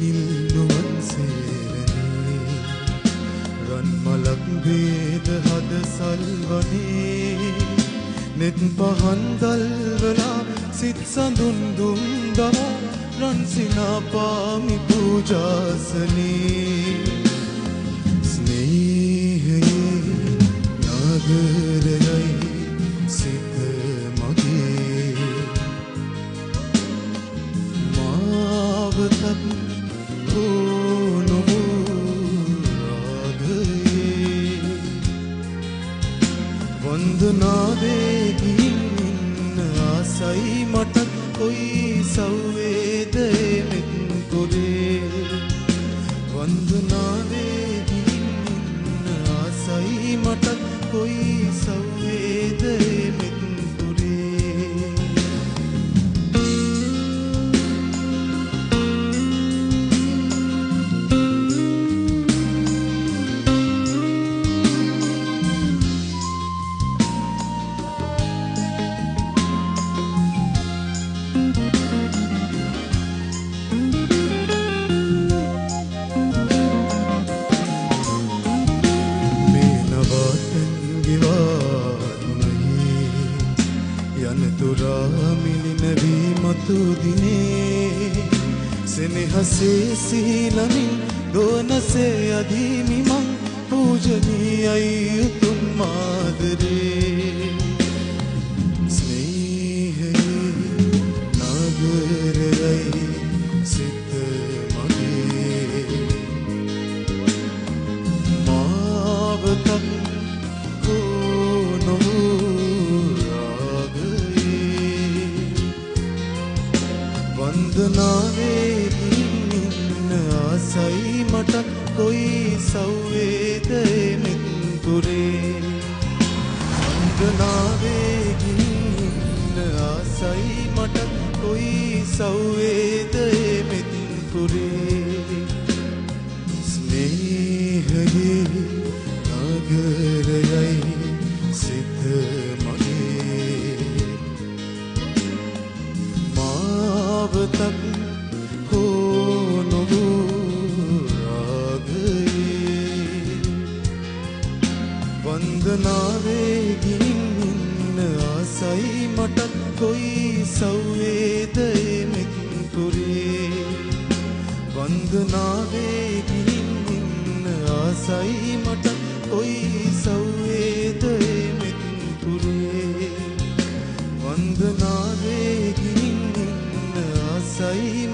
නිල්නුවන් සේරනේ රන් මලක් වේද හද සල්වනේ නෙත් පහන් දල්වලා සිත් සඳුන් දුම් දවා රන් සිනා පාමි පූජාසනේ ස්නේහයේ නගරයයි සිත මගේ මාවතක් වන්දනාවේගින් ඉන්න ආසයි මට කොයි සෞවේදේ මෙත් පුරේ වන්දනාවේගින් ඉන්න ආසයි මට කොයි සෞවේදේ මෙත් सेनेहसे सीलमिन दोनसे अधीमि मं पूजनीयයි උතුම් මාදරේ ස්නේහයේ නගරයයි සිත මගේ මාවතක් වන්දනාවේගින් ඉන්න ආසයි මට කොයි සෞවේදේ මෙත් පුරේ වන්දනාවේගින් ඉන්න ආසයි මට කොයි සෞවේදේ මෙත් පුරේ ස්නේහයේ නගරයයි සිත तक हो नो रागये वंदनावेगिन आसई मट कोई सौवेदे में पुरे वंदनावेगिन आसई मट कोई सौवेदे में पुरे वंदनावेगिन सही